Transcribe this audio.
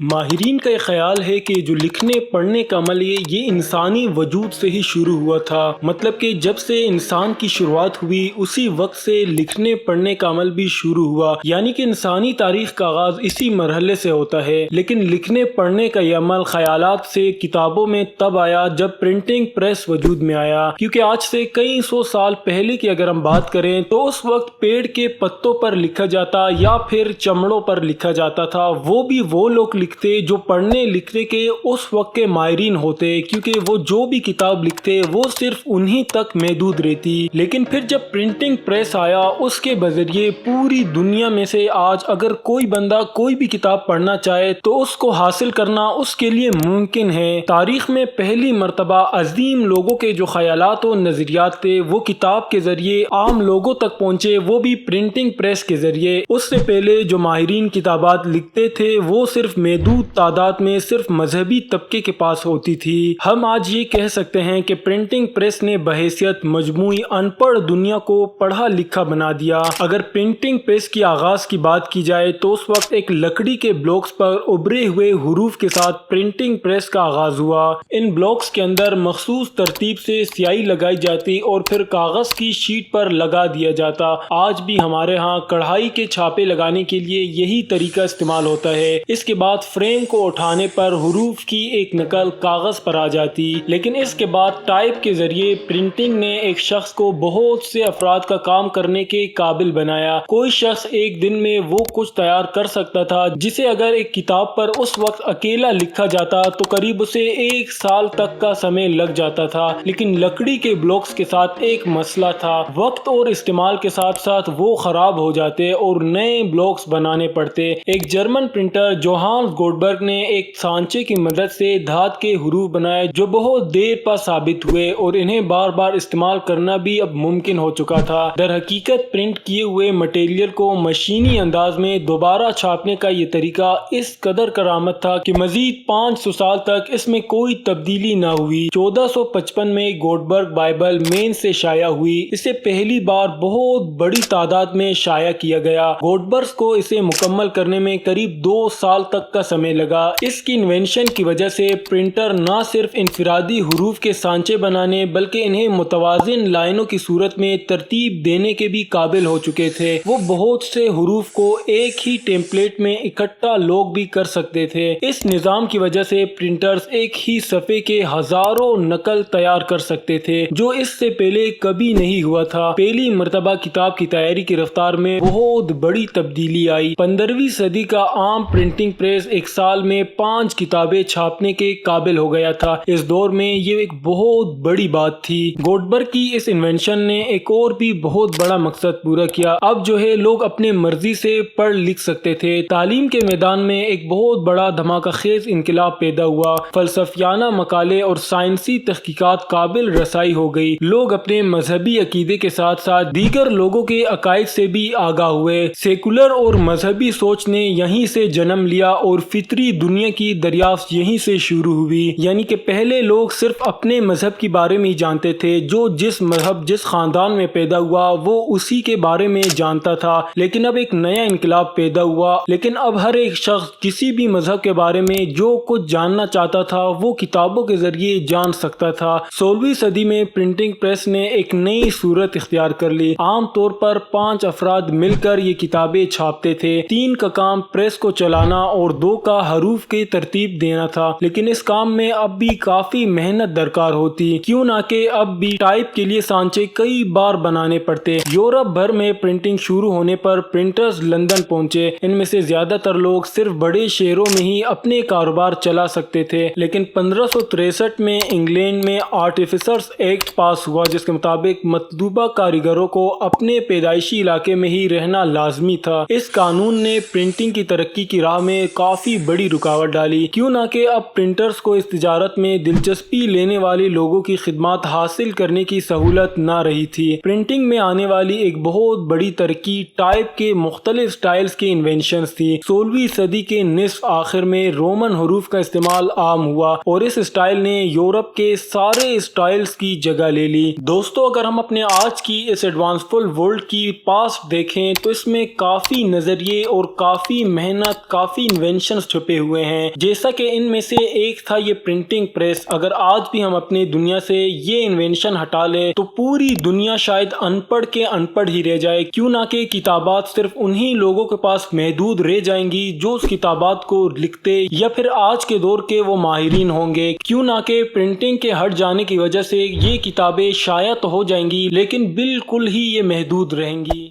ماہرین کا یہ خیال ہے کہ جو لکھنے پڑھنے کا عمل ہے یہ انسانی وجود سے ہی شروع ہوا تھا، مطلب کہ جب سے انسان کی شروعات ہوئی اسی وقت سے لکھنے پڑھنے کا عمل بھی شروع ہوا، یعنی کہ انسانی تاریخ کا آغاز اسی مرحلے سے ہوتا ہے۔ لیکن لکھنے پڑھنے کا یہ عمل خیالات سے کتابوں میں تب آیا جب پرنٹنگ پریس وجود میں آیا، کیونکہ آج سے کئی سو سال پہلے کی اگر ہم بات کریں تو اس وقت پیڑ کے پتوں پر لکھا جاتا یا پھر چمڑوں پر لکھا جاتا تھا، وہ بھی وہ لوگ لکھتے جو پڑھنے لکھنے کے اس وقت کے ماہرین ہوتے، کیونکہ وہ جو بھی کتاب لکھتے وہ صرف انہی تک محدود رہتی۔ لیکن پھر جب پرنٹنگ پریس آیا اس کے بذریعے پوری دنیا میں سے آج اگر کوئی بندہ کوئی بھی کتاب پڑھنا چاہے تو اس کو حاصل کرنا اس کے لیے ممکن ہے۔ تاریخ میں پہلی مرتبہ عظیم لوگوں کے جو خیالات و نظریات تھے وہ کتاب کے ذریعے عام لوگوں تک پہنچے، وہ بھی پرنٹنگ پریس کے ذریعے۔ اس سے پہلے جو ماہرین کتابات لکھتے تھے وہ صرف محدود تعداد میں صرف مذہبی طبقے کے پاس ہوتی تھی۔ ہم آج یہ کہہ سکتے ہیں کہ پرنٹنگ پریس نے بحیثیت مجموعی ان پڑھ دنیا کو پڑھا لکھا بنا دیا۔ اگر پرنٹنگ پریس کی آغاز کی بات کی جائے تو اس وقت ایک لکڑی کے بلاکس پر ابھرے ہوئے حروف کے ساتھ پرنٹنگ پریس کا آغاز ہوا۔ ان بلاکس کے اندر مخصوص ترتیب سے سیاہی لگائی جاتی اور پھر کاغذ کی شیٹ پر لگا دیا جاتا۔ آج بھی ہمارے ہاں کڑھائی کے چھاپے لگانے کے لیے یہی طریقہ استعمال ہوتا ہے۔ اس کے بعد فریم کو اٹھانے پر حروف کی ایک نقل کاغذ پر آ جاتی، لیکن اس کے بعد ٹائپ کے ذریعے پرنٹنگ نے ایک شخص کو بہت سے افراد کا کام کرنے کے قابل بنایا۔ کوئی شخص ایک دن میں وہ کچھ تیار کر سکتا تھا جسے اگر ایک کتاب پر اس وقت اکیلا لکھا جاتا تو قریب اسے 1 سال تک کا سمے لگ جاتا تھا۔ لیکن لکڑی کے بلاکس کے ساتھ ایک مسئلہ تھا، وقت اور استعمال کے ساتھ ساتھ وہ خراب ہو جاتے اور نئے بلاکس بنانے پڑتے۔ ایک جرمن پرنٹر جوہانس گوٹبرگ نے ایک سانچے کی مدد سے دھات کے حروف بنائے جو بہت دیر پا ثابت ہوئے اور انہیں بار بار استعمال کرنا بھی اب ممکن ہو چکا تھا۔ در حقیقت پرنٹ کیے ہوئے مٹیریل کو مشینی انداز میں دوبارہ چھاپنے کا یہ طریقہ اس قدر کارآمد تھا کہ مزید 500 سال تک اس میں کوئی تبدیلی نہ ہوئی۔ 1455 میں گوٹبرگ بائبل مین سے شائع ہوئی۔ اسے پہلی بار بہت بڑی تعداد میں شائع کیا گیا۔ گوٹبرگ کو اسے مکمل کرنے میں قریب 2 سال تک کا سمے لگا۔ اس کی انوینشن کی وجہ سے پرنٹر نہ صرف انفرادی حروف کے سانچے بنانے بلکہ انہیں متوازن لائنوں کی صورت میں ترتیب دینے کے بھی قابل ہو چکے تھے۔ وہ بہت سے حروف کو ایک ہی ٹیمپلیٹ میں اکٹھا لوگ بھی کر سکتے تھے۔ اس نظام کی وجہ سے پرنٹرز ایک ہی صفحے کے ہزاروں نقل تیار کر سکتے تھے، جو اس سے پہلے کبھی نہیں ہوا تھا۔ پہلی مرتبہ کتاب کی تیاری کی رفتار میں بہت بڑی تبدیلی آئی۔ 15ویں صدی کا عام پرنٹنگ پریس ایک سال میں 5 کتابیں چھاپنے کے قابل ہو گیا تھا۔ اس دور میں یہ ایک بہت بڑی بات تھی۔ گوٹبرگ کی اس انوینشن نے ایک اور بھی بہت بڑا مقصد پورا کیا۔ اب جو ہے لوگ اپنے مرضی سے پڑھ لکھ سکتے تھے۔ تعلیم کے میدان میں ایک بہت بڑا دھماکہ خیز انقلاب پیدا ہوا۔ فلسفیانہ مقالے اور سائنسی تحقیقات قابل رسائی ہو گئی۔ لوگ اپنے مذہبی عقیدے کے ساتھ ساتھ دیگر لوگوں کے عقائد سے بھی آگاہ ہوئے۔ سیکولر اور مذہبی سوچ نے یہیں سے جنم لیا اور فطری دنیا کی دریافت یہیں سے شروع ہوئی۔ یعنی کہ پہلے لوگ صرف اپنے مذہب کے بارے میں ہی جانتے تھے، جو جس مذہب جس خاندان میں پیدا ہوا وہ اسی کے بارے میں جانتا تھا۔ لیکن اب ایک نیا انقلاب پیدا ہوا، لیکن اب ہر ایک شخص کسی بھی مذہب کے بارے میں جو کچھ جاننا چاہتا تھا وہ کتابوں کے ذریعے جان سکتا تھا۔ 16ویں صدی میں پرنٹنگ پریس نے ایک نئی صورت اختیار کر لی۔ عام طور پر 5 افراد مل کر یہ کتابیں چھاپتے تھے۔ 3 کا کام پریس کو چلانا اور 2 کا حروف کی ترتیب دینا تھا، لیکن اس کام میں اب بھی کافی محنت درکار ہوتی، کیوں نہ کہ اب بھی ٹائپ کے لیے سانچے کئی بار بنانے پڑتے۔ یورپ بھر میں پرنٹنگ شروع ہونے پر پرنٹرز لندن پہنچے۔ ان میں سے زیادہ تر لوگ صرف بڑے شہروں میں ہی اپنے کاروبار چلا سکتے تھے، لیکن 1563 میں انگلینڈ میں آرٹیفیسرز ایکٹ پاس ہوا جس کے مطابق مطلوبہ کاریگروں کو اپنے پیدائشی علاقے میں ہی رہنا لازمی تھا۔ اس قانون نے پرنٹنگ کی ترقی کی راہ میں کافی بڑی رکاوٹ ڈالی، کیوں نہ کہ اب پرنٹرز کو اس تجارت میں دلچسپی لینے والے لوگوں کی خدمات حاصل کرنے کی سہولت نہ رہی تھی۔ پرنٹنگ میں آنے والی ایک بہت بڑی ترقی ٹائپ کے مختلف سٹائلز کی انوینشنز تھی۔ 16ویں صدی کے نصف آخر میں رومن حروف کا استعمال عام ہوا اور اس سٹائل نے یورپ کے سارے سٹائلز کی جگہ لے لی۔ دوستو، اگر ہم اپنے آج کی اس ایڈوانس فل ورلڈ کی پاسٹ دیکھیں تو اس میں کافی نظریے اور کافی محنت، کافی انوینشن انوینشنز چھپے ہوئے ہیں، جیسا کہ ان میں سے ایک تھا یہ پرنٹنگ پریس۔ اگر آج بھی ہم اپنی دنیا سے یہ انوینشن ہٹا لے تو پوری دنیا شاید ان پڑھ کے ان پڑھ ہی رہ جائے، کیوں نہ کہ کتابات صرف انہی لوگوں کے پاس محدود رہ جائیں گی جو اس کتابات کو لکھتے یا پھر آج کے دور کے وہ ماہرین ہوں گے، کیوں نہ کہ پرنٹنگ کے ہٹ جانے کی وجہ سے یہ کتابیں شائع تو ہو جائیں گی لیکن بالکل ہی یہ محدود رہیں گی۔